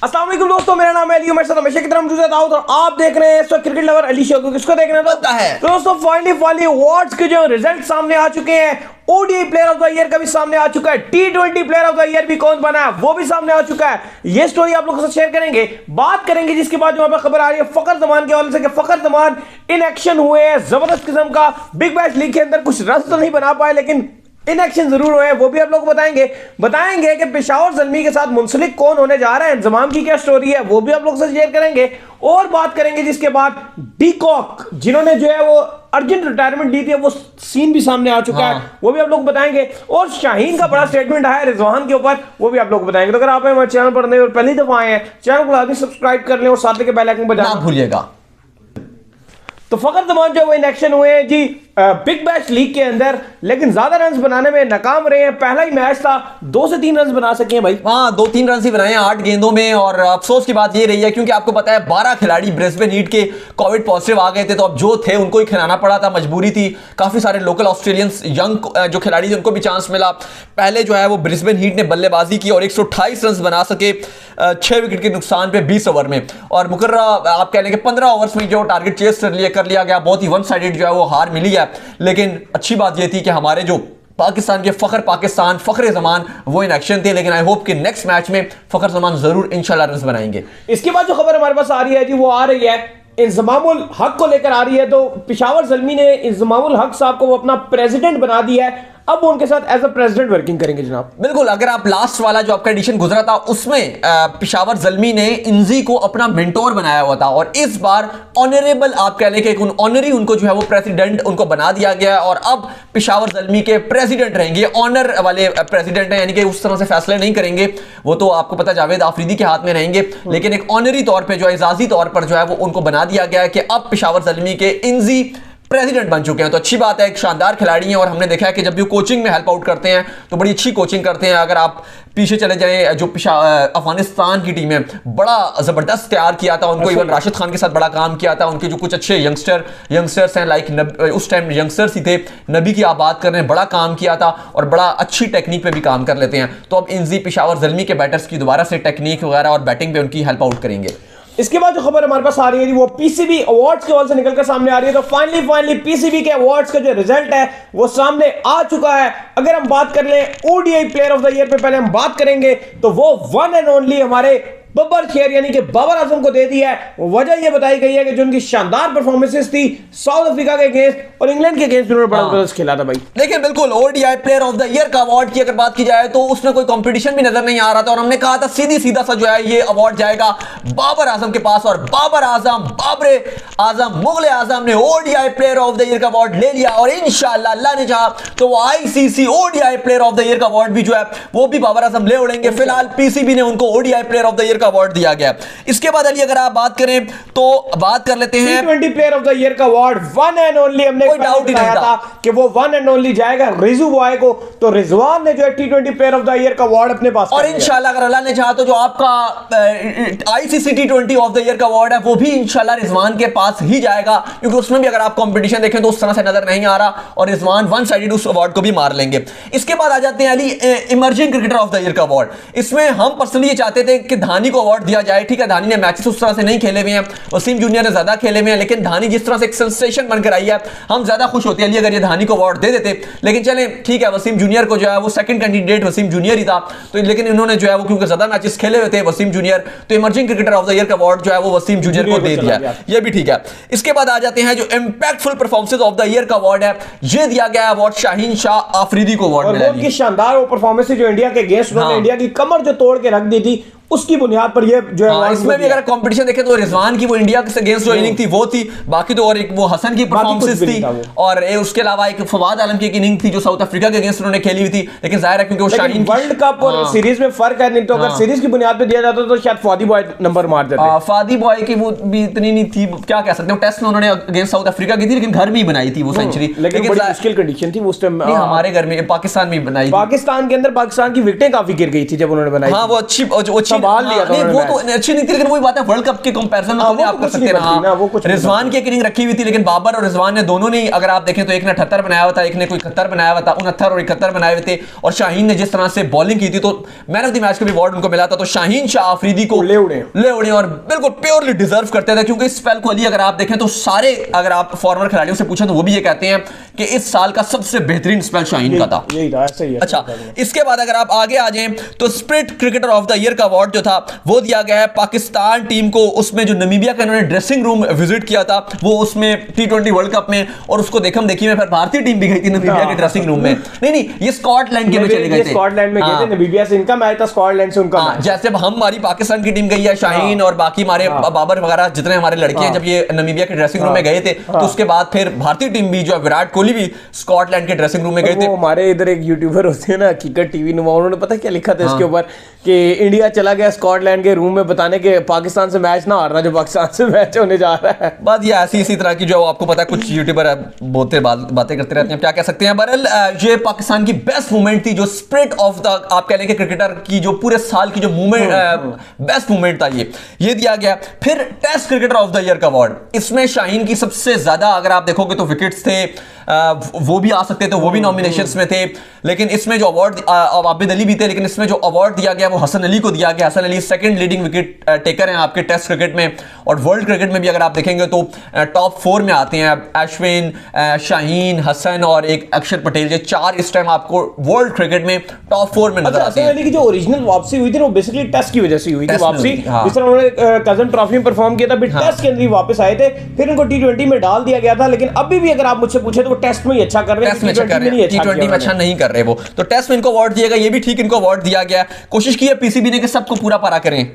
अस्सलाम वालेकुम दोस्तों, मेरा नाम है अली। मेरे साथ हमेशा की तरह मौजूद है दाऊद और आप देख रहे हैं इस वक्त क्रिकेट लवर अली शो को। किसको देखना पता है तो दोस्तों फाइनली अवार्ड्स के जो रिजल्ट सामने आ चुके हैं। ODI player of the year का भी सामने आ चुका है, टी20 प्लेयर ऑफ द ईयर भी कौन बना है वो भी सामने आ चुका है। ये स्टोरी आप लोगों से शेयर करेंगे, बात करेंगे। जिसके बाद जो यहाँ पे खबर आ रही है फखर जमान के हवाले से कि फखर जमान इन एक्शन हुए हैं जबरदस्त किस्म का। बिग बैश लीग के अंदर कुछ रन तो नहीं बना पाए लेकिन इन एक्शन जरूर हुए हैं, वो भी आप लोग को बताएंगे कि पेशावर ज़ल्मी के साथ मुंसलिक कौन होने जा रहा है, इंजमाम की क्या स्टोरी है वो भी आप लोग से शेयर करेंगे। और बात करेंगे जिसके बाद डीकॉक जिन्होंने जो है वो अर्जेंट रिटायरमेंट दी थी, वो सीन भी सामने आ चुका है, वो भी आप लोग बताएंगे। और शाहीन का बड़ा स्टेटमेंट आया रिजवान के ऊपर, वो भी आप लोग बताएंगे। तो अगर आप हमारे चैनल पर नए और पहली दफा आए हैं, चैनल को लाजमी सब्सक्राइब कर लें और साथ के बेल आइकन बजाना ना भूलिएगा। तो फखर जमान जो वो इन एक्शन हुए हैं जी बिग बैश लीग के अंदर, लेकिन ज्यादा रन बनाने में नाकाम रहे हैं। पहला ही मैच था, 2 से 3 रन बना सके हैं भाई। हाँ, 2-3 रन ही बनाए 8 गेंदों में। और अफसोस की बात ये रही है क्योंकि आपको पता है 12 खिलाड़ी ब्रिस्बेन हीट के कोविड पॉजिटिव आ गए थे, तो अब जो थे उनको ही खिलाना पड़ा था, मजबूरी थी। काफी सारे लोकल ऑस्ट्रेलियंस यंग जो खिलाड़ी थे उनको भी चांस मिला। पहले जो है वो ब्रिस्बेन हीट ने बल्लेबाजी की और 128 रन बना सके 6 विकेट के नुकसान पे 20 ओवर में। और मुकर्रा आप कह लें कि 15 ओवर्स में जो टारगेट चेस कर लिया गया, बहुत ही वन साइडेड जो है वो हार मिली है। लेकिन अच्छी बात यह थी कि हमारे जो पाकिस्तान के फखर जमान वो इन एक्शन थे। लेकिन आई होप कि नेक्स्ट मैच में फखर जमान जरूर इंशाल्लाह रन बनाएंगे। इसके बाद जो खबर हमारे पास आ रही है जी वो आ रही है इंजमामुल हक को लेकर आ रही है। तो पेशावर ज़ल्मी ने इंजमामुल हक साहब को वो अपना प्रेसिडेंट बना दिया है, अब वो उनके साथ एज अ प्रेसिडेंट वर्किंग करेंगे जनाब। बिल्कुल, अगर आप लास्ट वाला जो आपका एडिशन गुजरा था उसमें पेशावर ज़ल्मी ने इंजी को अपना मेंटोर बनाया हुआ था और इस बार ऑनरेबल आप कह लें कि ऑनरी उनको जो है वो प्रेसिडेंट उनको बना दिया गया है। और अब पेशावर ज़ल्मी के प्रेसिडेंट रहेंगे, ऑनर वाले प्रेसिडेंट हैं, यानी कि उस तरह से फैसले नहीं करेंगे। वो तो आपको पता जावेद आफरीदी के हाथ में रहेंगे, लेकिन एक ऑनरी तौर पर जो है एजाजी तौर पर जो है वो उनको बना दिया गया है कि अब पेशावर ज़ल्मी के इंजी प्रेसिडेंट बन चुके हैं। तो अच्छी बात है, एक शानदार खिलाड़ी हैं और हमने देखा है कि जब भी कोचिंग में हेल्प आउट करते हैं तो बड़ी अच्छी कोचिंग करते हैं। अगर आप पीछे चले जाएं, जो अफगानिस्तान की टीम है बड़ा जबरदस्त तैयार किया था उनको, इवन राशिद खान के साथ बड़ा काम किया था। उनके जो कुछ अच्छे यंगस्टर्स हैं, लाइक उस टाइम यंगस्टर्स ही थे, नबी की आप बात कर रहे हैं, बड़ा काम किया था और बड़ा अच्छी टेक्निक पे भी काम कर लेते हैं। तो अब इंजी पेशावर ज़ल्मी के बैटर्स की दोबारा से टेक्निक वगैरह और बैटिंग पे उनकी हेल्प आउट करेंगे। इसके बाद जो खबर हमारे पास आ रही है वो पीसीबी अवार्ड्स के हवाले से निकलकर सामने आ रही है। तो फाइनली पीसीबी के अवार्ड्स का जो रिजल्ट है वो सामने आ चुका है। अगर हम बात कर लें ODI player of the year पे पहले हम बात करेंगे तो वो वन एंड ओनली हमारे बब्बर शेर यानी कि बाबर आजम को दे दिया है। वजह यह बताई गई है कि जो उनकी शानदार परफॉर्मेंसेस थी साउथ अफ्रीका के अगेंस्ट और इंग्लैंड के अगेंस्ट उन्होंने बड़ा जबरदस्त खेला था भाई। लेकिन बिल्कुल ODI player of the year का अवार्ड की अगर बात की जाए तो उसमें कोई कंपटीशन भी नजर नहीं आ रहा था और हमने कहा था सीधा सा जो है ये अवार्ड जाएगा बाबर आजम के पास। और बाबर आजम मुगल आजम ने ODI player of the year का अवार्ड ले लिया और इंशाल्लाह अल्लाह ने चाहा तो वो ICC ODI player of the year का अवार्ड भी जो है वो भी बाबर आजम ले उड़ेंगे। फिलहाल पीसीबी ने उनको ODI player of the year का अवार्ड दिया गया। इसके बाद अली अगर आप बात करें तो बात कर लेते हैं टी20 प्लेयर ऑफ द ईयर का अवार्ड वन एंड ओनली, हमने कोई डाउट ही नहीं था कि वो वन एंड ओनली जाएगा रिजू बॉय को। तो रिजवान ने जो है टी20 प्लेयर ऑफ द ईयर का अवार्ड अपने पास और इंशाल्लाह अगर अल्लाह ने चाहा तो जो आपका ICC T20 of the year का अवार्ड है वो भी इंशाल्लाह रिजवान के पास ही जाएगा, क्योंकि उसमें भी अगर आप कंपटीशन देखें तो उस तरह से नजर नहीं आ रहा और रिजवान वन साइडेड उस अवार्ड को भी मार लेंगे। इसके बाद आ जाते हैं Ali emerging cricketer of the year का अवार्ड। इसमें हम पर्सनली ये चाहते थे कि धानी को अवार्ड दिया जाए। ठीक है, धानी ने मैचेस उस तरह से नहीं खेले हुए हैं, वसीम जूनियर ने ज्यादा खेले हुए हैं, लेकिन धानी जिस तरह से एक सेंसेशन बनकर आई है हम ज्यादा खुश होते हैं अगर ये धानी को अवार्ड दे देते। लेकिन चले ठीक है, वसीम जूनियर को जो है वो सेकंड कैंडिडेट वसीम जूनियर ही था, तो लेकिन इन्होंने जो है वो क्योंकि ज्यादा मैचेस खेले हुए थे वसीम जूनियर, तो emerging cricketer of the year का अवार्ड जो है वो वसीम जूनियर को दे दिया, ये भी ठीक है। इसके बाद आ जाते हैं जो impactful performances of the year का अवार्ड है, ये दिया गया अवार्ड शाहीन शाह आफरीदी को अवार्ड मिला। उनकी शानदार वो परफॉर्मेंस जो इंडिया के अगेंस्ट उन्होंने इंडिया की कमर जो तोड़ के रख दी थी उसकी बुनियाद पर ये जो है इसमें भी अगर कंपटीशन देखें तो रिजवान की वो इंडिया के अगेंस्ट जो इनिंग थी वो थी, बाकी तो और एक वो हसन की परफॉर्मेंस थी और उसके अलावा एक फवाद आलम की एक इनिंग थी जो साउथ अफ्रीका के अगेंस्ट उन्होंने खेली हुई थी। लेकिन जाहिर है क्योंकि वो शाहीन वर्ल्ड कप और सीरीज में फर्क है, नहीं तो अगर सीरीज की बुनियाद पे दिया जाता तो शायद फादी बॉय नंबर मार देते। फादी बॉय की वो भी इतनी नहीं थी, क्या कह सकते हैं, टेस्ट में उन्होंने अगेंस्ट साउथ अफ्रीका की थी लेकिन घर में ही बनाई थी वो सेंचुरी, लेकिन बड़ी मुश्किल कंडीशन थी उस टाइम। हमारे घर में पाकिस्तान में बनाई, पाकिस्तान के अंदर पाकिस्तान की विकेटें काफी गिर गई थी जब उन्होंने बनाई। हाँ, वो अच्छी संभाल लिया था नहीं, वो उन्होंने तो अच्छी नहीं थी, लेकिन वही बात है वर्ल्ड कप के कंपैरिजन में तो नहीं वो आप तो कर कुछ सकते नहीं बनती ना, वो कुछ ना। नहीं रिजवान की एक इनिंग रखी हुई थी, लेकिन बाबर और रिजवान ने दोनों ने, अगर आप देखें तो एक ने 78 बनाया हुआ था, एक ने कोई 71 बनाया हुआ था, 69 और 71 बनाए हुए थे। और शाहीन ने जिस तरह से बॉलिंग की थी, तो मैन ऑफ द मैच का भी अवार्ड उनको मिला था। तो शाहीन शाह अफरीदी को ले उड़े और बिल्कुल प्योरली डिजर्व करते थे, क्योंकि इस स्पेल को अली अगर आप देखें तो सारे, अगर आप फॉर्मर खिलाड़ियों से पूछें तो वो भी ये कहते हैं कि इस साल का सबसे बेहतरीन स्पेल शाहीन का था। यही था, ऐसा ही है। अच्छा, इसके बाद अगर आप आगे आ जाएं तो spirit cricketer of the year का अवार्ड जो था वो दिया गया है पाकिस्तान टीम को। उसमें जो नमीबिया का इन्होंने ड्रेसिंग रूम विजिट किया था, वो उसमें T20 वर्ल्ड कप में, और उसको देखम देखी में फिर भारतीय टीम भी गई थी नमीबिया के ड्रेसिंग रूम में। नहीं, ये स्कॉटलैंड के में चले गए थे, स्कॉटलैंड में गए थे, नमीबिया से इनका मैच था, स्कॉटलैंड से उनका मैच। जैसे हमारी पाकिस्तान की टीम गई है, शाहीन और बाकी हमारे बाबर वगैरह जितने हमारे लड़के हैं, जब ये नमीबिया के ड्रेसिंग रूम में गए थे, तो उसके बाद फिर भारतीय टीम भी, जो विराट कोहली भी स्कॉटलैंड के ड्रेसिंग रूम में गए थे। हमारे इधर एक यूट्यूबर होते हैं ना, हकीकत टीवी नुमा, उन्होंने पता क्या लिखा था इसके ऊपर कि इंडिया चला गया स्कॉटलैंड के रूम में बताने के पाकिस्तान से मैच ना हारना, जो पाकिस्तान से मैच होने जा रहा है। बात ये ऐसी इसी तरह की जो आपको पता है, कुछ यूट्यूबर बातें करते रहते हैं, क्या कह सकते हैं। बहरहाल ये पाकिस्तान की बेस्ट मूवमेंट थी, जो स्प्रिट ऑफ द, आप कह लेंगे क्रिकेटर की जो पूरे साल की जो मूवमेंट, बेस्ट मूवमेंट था ये दिया गया। फिर test cricketer of the year का अवार्ड, इसमें शाहीन की सबसे ज्यादा, अगर आप देखोगे तो विकेट्स थे, वो भी आ सकते थे, वो भी नॉमिनेशंस में थे, लेकिन इसमें जो अवार्ड, आबिद अली भी थे, लेकिन इसमें जो अवार्ड दिया गया वो हसन अली को दिया गया। Hasan Ali second leading wicket taker हैं आपके टेस्ट क्रिकेट में, और वर्ल्ड क्रिकेट में भी अगर आप देखेंगे तो टॉप 4 में आते हैं अश्विन, शाहीन, हसन और एक अक्षर पटेल। ये 4 इस टाइम आपको वर्ल्ड क्रिकेट में टॉप 4 में नजर आते हैं। हसन अली की जो ओरिजिनल वापसी हुई थी वो बेसिकली टेस्ट की वजह से हुई थी वापसी, हाँ। जिस तरह उन्होंने कजन ट्रॉफी में परफॉर्म किया था, फिर टेस्ट के अंदर ही वापस आए थे, फिर उनको T20 में डाल दिया गया था। लेकिन अभी भी अगर आप मुझसे पूछे तो वो टेस्ट में ही अच्छा कर रहे हैं, T20 में अच्छा नहीं कर रहे वो, तो टेस्ट में इनको अवार्ड दिया गया, ये भी ठीक, इनको अवार्ड दिया गया। कोशिश की है पीसीबी ने कि सबको पूरा पारा करें,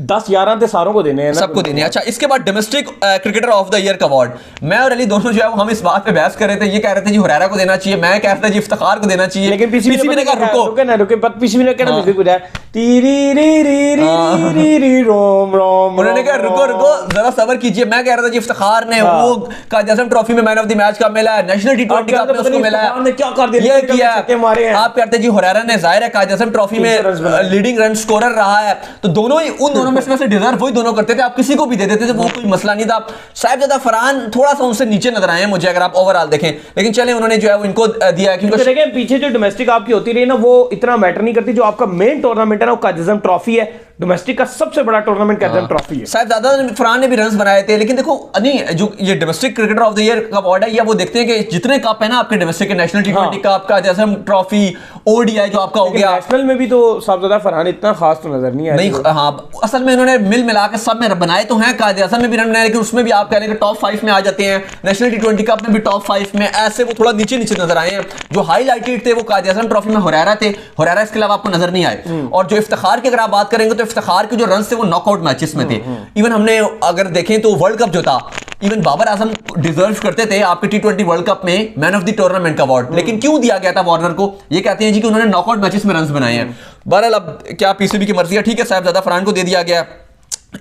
10-11 थे सारों को देने हैं ना, सबको देने। अच्छा, इसके बाद domestic cricketer of the year का अवार्ड, मैं और अली दोनों जो है हम इस बात पे बहस कर रहे थे। ये कह रहे थे जी हुरैरा को देना चाहिए, मैं कह रहा था जी इफ्तिखार को देना चाहिए, लेकिन पीसीबी ने कहा रुको, पीसीबी ने कहना म्यूजिक बजाया, टीरी री री री री रोम रोम, उन्होंने कहा रुको जरा सब्र कीजिए। मैं कह रहा था जी इफ्तिखार ने वो कायद आज़म ट्रॉफी में मैन ऑफ द मैच का मिला है, नेशनल T20 कप में उसको मिला है, क्या कर दिया, ये किया। आप कहते हैं जी हुरैरा ने, जाहिर है कायद आज़म ट्रॉफी में लीडिंग रन स्कोरर रहा है, तो दोनों ही, उन दोनों में से डिजर्व वही दोनों करते थे, आप किसी को भी दे देते थे, वो कोई मसला नहीं था। साहिबजादा फरहान थोड़ा सा उनसे नीचे नजर आए हैं मुझे, अगर आप ओवरऑल देखें, लेकिन चले उन्होंने जो है वो इनको दिया है, क्योंकि देखें पीछे जो डोमेस्टिक आपकी होती रही ना, वो इतना मैटर नहीं करती। जो आपका मेन टूर्नामेंट है ना, वो कायद आज़म ट्रॉफी है, डोमेस्टिक का सबसे बड़ा टूर्नामेंट कायद आज़म ट्रॉफी है। साहिबजादा फरहान ने भी रन्स बनाए थे, लेकिन देखो नहीं, जो ये domestic cricketer of the year का अवार्ड है, या वो देखते हैं कि जितने कप है ना आपके डोमेस्टिक के, नेशनल T20 कप, कायद आज़म ट्रॉफी, ODI जो आपका हो गया, नेशनल में भी तो साहिबजादा फरहान इतना खास तो नजर नहीं आया। नहीं, हाँ, असल में इन्होंने मिल मिला के सब में बनाए तो हैं, कायद आज़म में भी रन बनाए, लेकिन उसमें भी आप कह रहे हैं कि टॉप 5 में आ जाते हैं, नेशनल T20 कप में भी टॉप 5 में, ऐसे वो थोड़ा नीचे नीचे नजर आए हैं। जो हाईलाइटेड थे वो कायद आज़म ट्रॉफी में हुरैरा थे, हुरैरा इसके अलावा आपको नजर नहीं आए। और जो इफ्तिखार की अगर आप बात करेंगे तो इफ्तिखार के जो रन थे वो नॉकआउट मैचेस में थे। इवन हमने अगर देखें तो वर्ल्ड कप जो था, इवन बाबर आजम डिजर्व करते थे आपके T20 वर्ल्ड कप में मैन ऑफ द टूर्नामेंट का अवार्ड, लेकिन क्यों दिया गया था वार्नर को? ये कहते हैं जी कि उन्होंने नॉकआउट मैचेस में रन्स बनाए हैं। बहरहाल अब क्या पीसीबी की मर्जी है, ठीक है, साहिबजादा फरहान को दे दिया गया।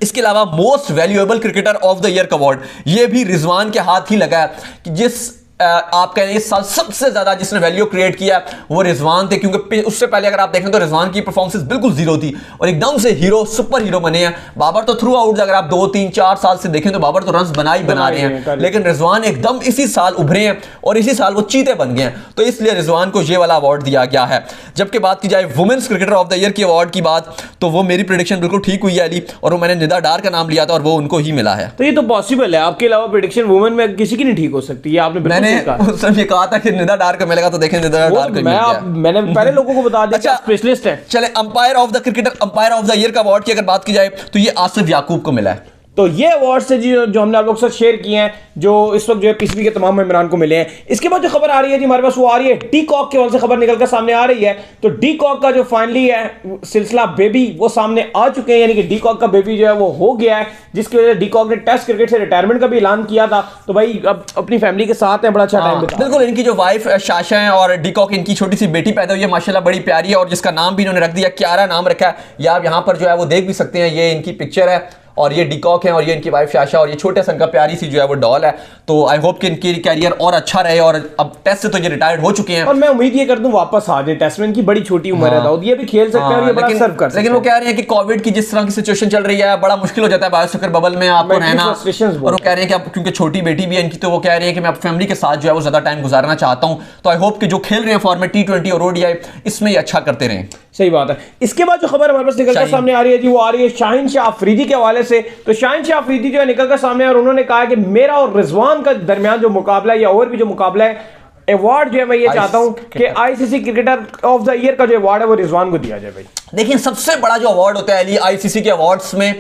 इसके अलावा most valuable cricketer of the year का अवार्ड ये भी रिजवान के हाथ ही लगा है कि जिस आप कह रहे हैं इस साल सबसे ज्यादा जिसने वैल्यू क्रिएट किया वो रिजवान थे, क्योंकि उससे पहले अगर आप देखें तो रिजवान की परफॉर्मेंस बिल्कुल जीरो थी और एकदम से हीरो, सुपर हीरो बने हैं। बाबर तो थ्रू आउट अगर आप 2, 3, 4 साल से देखें तो बाबर तो रन बना रहे हैं, लेकिन रिजवान एकदम इसी साल उभरे हैं और इसी साल वो चीते बन गए हैं, तो इसलिए रिजवान को ये वाला अवार्ड दिया गया है। जबकि बात की जाए women's cricketer of the year की अवार्ड की बात, तो वो मेरी प्रेडिक्शन बिल्कुल ठीक हुई है अली, और वो मैंने निदा डार का नाम लिया था और वो उनको ही मिला है। तो ये तो पॉसिबल है, आपके अलावा प्रेडिक्शन वुमेन में किसी की नहीं ठीक हो सकती है, आपने मैंने कहा था कि निदा डार का मिलेगा, तो देखें निदा डार को मिल गया। मैंने पहले लोगों को बता दिया, अच्छा स्पेशलिस्ट है। चले umpire of the cricketer, umpire of the year का अवार्ड की अगर बात की जाए तो ये आसिफ याकूब को मिला है। तो ये अवार्ड से जी जो हमने आप लोग से शेयर किए हैं, जो इस वक्त जो है पीसीबी के तमाम मेंबरान को मिले हैं। इसके बाद जो खबर आ रही है जी हमारे पास, वो आ रही है डी कॉक के हवाले से खबर निकलकर सामने आ रही है। तो डी कॉक का जो फाइनली है सिलसिला बेबी वो सामने आ चुके हैं, यानी कि डी कॉक का बेबी जो है वो हो गया है, जिसकी वजह से डी कॉक ने टेस्ट क्रिकेट से रिटायरमेंट का भी ऐलान किया था। तो भाई अब अपनी फैमिली के साथ है, बड़ा अच्छा टाइम बिता। बिल्कुल, इनकी जो वाइफ शाशा है और डी कॉक, इनकी छोटी सी बेटी पैदा हुई है, माशाल्लाह बड़ी प्यारी है, और जिसका नाम भी इन्होंने रख दिया, क्यारा नाम रखा है। या आप यहाँ पर जो है वो देख भी सकते हैं, ये इनकी पिक्चर है और ये डिकॉक है और ये इनकी वाइफ शाशा और ये छोटे सन का प्यारी सी जो है वो डॉल है। तो आई होप कि इनकी कैरियर और अच्छा रहे और अब टेस्ट से तो ये रिटायर्ड हो चुके हैं और मैं उम्मीद ये कर दूं वापस आ जाए टेस्ट में। इनकी बड़ी छोटी उम्र है दाऊद, ये भी खेल सकते हैं और ये बड़ा सर्व कर सकते हैं। लेकिन वो कह रहे हैं कि कोविड की जिस तरह की सिचुएशन चल रही है बड़ा मुश्किल हो जाता है बायोसेक्योर बबल में आपको रहना, और वो कह रहे हैं कि अब क्योंकि छोटी बेटी भी है इनकी, तो वो कह रहे हैं कि मैं फैमिली के साथ जो है वो ज्यादा टाइम गुजारना चाहता हूं। तो आई होप कि जो खेल रहे हैं फॉर्मेट T20 और ODI इसमें ये अच्छा करते रहें। सही बात है। इसके बाद जो खबर हमारे पास निकलकर सामने आ रही है जी, वो आ रही है शाहीन शाह अफरीदी के हवाले से। तो शाहीन शाह अफरीदी जो है निकलकर सामने और उन्होंने कहा कि मेरा और रिजवान का दरमियान जो मुकाबला है या और भी जो मुकाबला है, अवार्ड जो है मैं ये चाहता हूं कि ICC cricketer of the year का जो अवार्ड है वो रिजवान को दिया जाए। भाई देखिए सबसे बड़ा जो अवार्ड होता है अली ICC के अवार्ड्स में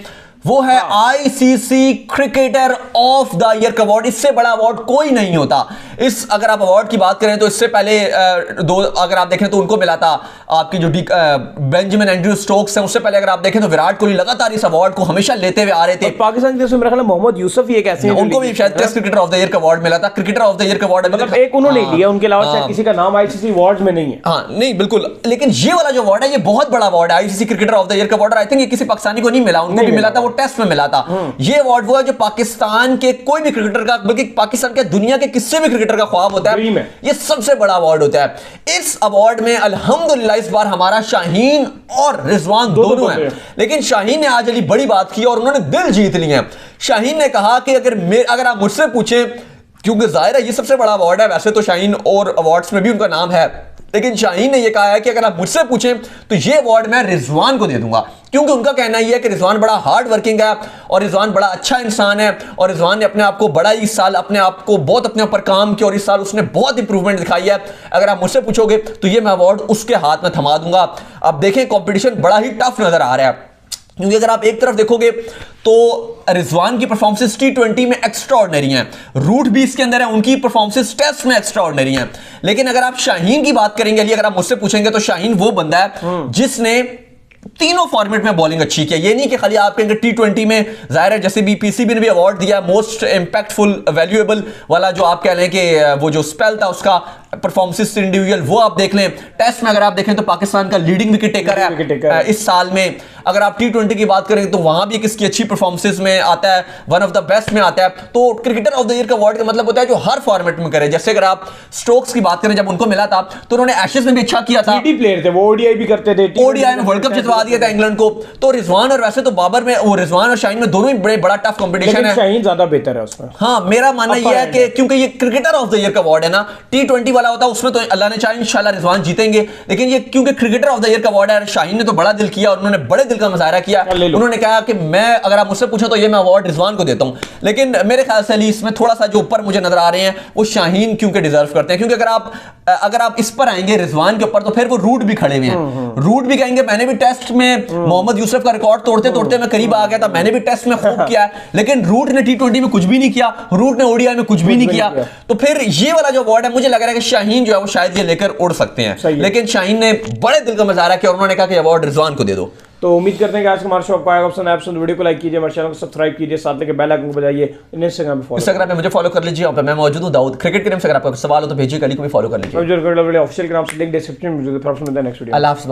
वो है ICC cricketer of the year का अवार्ड। इससे बड़ा अवार्ड कोई नहीं होता। इस अगर आप अवार्ड की बात करें तो इससे पहले अगर आप देखें तो उनको मिला था आपकी जो बेंजामिन एंड्रयू स्टोक्स है, उससे पहले अगर आप देखें तो विराट कोहली लगातार इस अवार्ड को हमेशा लेते हुए आ रहे थे। पाकिस्तान की तरफ से मेरा ख्याल है मोहम्मद यूसुफ ही एक ऐसे हैं उनको भी शायद test cricketer of the year का अवार्ड मिला था। क्रिकेटर ऑफ द ईयर का अवार्ड मतलब एक उन्होंने लिया, उनके अलावा शायद किसी का नाम ICC अवार्ड में नहीं है। हाँ नहीं बिल्कुल, लेकिन ये वाला जो अवार्ड है ये बहुत बड़ा अवार्ड है ICC cricketer of the year का अवार्ड। आई थिंक ये किसी पाकिस्तानी को नहीं मिला, उनको भी मिला था, वो टेस्ट में मिला था। ये अवार्ड वो है जो पाकिस्तान के कोई भी क्रिकेटर का, बल्कि पाकिस्तान के दुनिया के किसी भी क्रिकेटर का ख्वाब होता है। ये सबसे बड़ा अवार्ड होता है। इस अवार्ड में अल्हम्दुलिल्लाह इस बार हमारा शाहीन और रिजवान दोनों हैं। लेकिन शाहीन ने आज अली बड़ी बात की और उन्होंने दिल जीत लिए हैं। शाहीन ने कहा कि अगर आप मुझसे पूछें, क्योंकि जाहिर है ये सबसे बड़ा अवार्ड है, वैसे तो शाहीन और अवार्ड्स में भी उनका नाम है, लेकिन शाहीन ने यह कहा है कि अगर आप मुझसे पूछें तो यह अवार्ड मैं रिजवान को दे दूंगा, क्योंकि उनका कहना यह है कि रिजवान बड़ा हार्ड वर्किंग है और रिजवान बड़ा अच्छा इंसान है और रिजवान ने अपने आप को बड़ा इस साल अपने आप को बहुत अपने ऊपर काम किया और इस साल उसने बहुत इंप्रूवमेंट दिखाई है। अगर आप मुझसे पूछोगे तो यह मैं अवार्ड उसके हाथ में थमा दूंगा। अब देखें कंपटीशन बड़ा ही टफ नजर आ रहा है, क्योंकि अगर आप एक तरफ देखोगे तो रिजवान की परफॉर्मेंसेस T20 में एक्स्ट्रा ऑर्डिनरी हैं, रूट भी इसके अंदर है, उनकी परफॉर्मेंसेस टेस्ट में एक्स्ट्रा ऑर्डिनरी हैं। लेकिन अगर आप शाहीन की बात करेंगे अली, अगर आप मुझसे पूछेंगे तो शाहीन वो बंदा है जिसने तीनों फॉर्मेट में बॉलिंग अच्छी की है। ये नहीं कि खाली आप कहेंगे T20 में, जाहिर है जैसे भी PCB ने भी अवार्ड दिया मोस्ट इंपैक्टफुल वैल्यूएबल वाला, जो आप कह लें कि वो जो स्पेल था उसका परफॉर्मेंसेस इंडिविजुअल, वो आप देख लें। टेस्ट में अगर आप देखें तो पाकिस्तान का लीडिंग विकेट टेकर है इस साल में। अगर आप T20 की बात करें तो वहां भी किसकी अच्छी परफॉर्मेंसेस में आता है, वन ऑफ द बेस्ट में आता है। तो क्रिकेटर ऑफ द ईयर का अवार्ड का मतलब होता है जो हर फॉर्मेट में करे। जैसे अगर आप स्टोक्स की बात करें, जब उनको मिला था तो उन्होंने एशेज में भी अच्छा किया था, प्लेयर थे वो, ODI भी करते थे, ODI में वर्ल्ड कप जितवा दिया था इंग्लैंड को। तो रिजवान और वैसे तो बाबर में, वो रिजवान और शाहीन में दोनों ही बड़ा टफ कंपटीशन है। शाहीन ज्यादा बेहतर है उसमें। हाँ मेरा मानना यह है कि क्योंकि ये क्रिकेटर ऑफ द ईयर का अवार्ड है ना, T20 वाला होता है उसमें तो अल्लाह ने चाहे इंशाल्लाह रिजवान जीतेंगे, लेकिन ये क्योंकि क्रिकेटर ऑफ द ईयर का अवार्ड है, शाहीन ने तो बड़ा दिल किया और उन्होंने बड़े दिल का मुजाहरा किया। उन्होंने कहा कि मैं, अगर आप मुझसे पूछो तो ये मैं अवार्ड रिजवान को देता हूं। लेकिन मेरे ख्याल से अली इसमें थोड़ा सा जो ऊपर मुझे नजर आ रहे हैं वो शाहीन क्योंकि डिजर्व करते हैं, क्योंकि अगर आप इस पर आएंगे रिजवान के ऊपर तो फिर वो रूट भी खड़े हुए हैं। रूट भी कहेंगे मैंने भी टेस्ट में मोहम्मद यूसुफ का रिकॉर्ड तोड़ते तोड़ते मैं करीब आ गया था, मैंने भी टेस्ट में खूब किया है, लेकिन रूट ने T20 में कुछ भी नहीं किया, रूट ने ODI में कुछ भी नहीं किया। तो फिर ये वाला जो अवार्ड है मुझे लग रहा है कि शाहीन जो है वो शायद ये लेकर उड़ सकते हैं। लेकिन शाहीन ने बड़े दिल का मुजाहरा किया और उन्होंने कहा कि अवार्ड रिजवान को दे दो। तो उम्मीद करते हैं कि आज का हमारा शो आपको आएगा पसंद। आप वीडियो को लाइक कीजिए, हमारे चैनल को सब्सक्राइब कीजिए, साथ लेके बेल आइकन को बजाइए। इंस्टाग्राम पे मुझे फॉलो कर लीजिए, मैं मौजूद हूं दाऊद क्रिकेट के नाम से। अगर आपका सवाल हो तो भेजिए, कली को भी फॉलो कर लीजिए। ऑफिशियल के नाम से लिंक डिस्क्रिप्शन में। Next video. अल्लाह हाफ़िज़।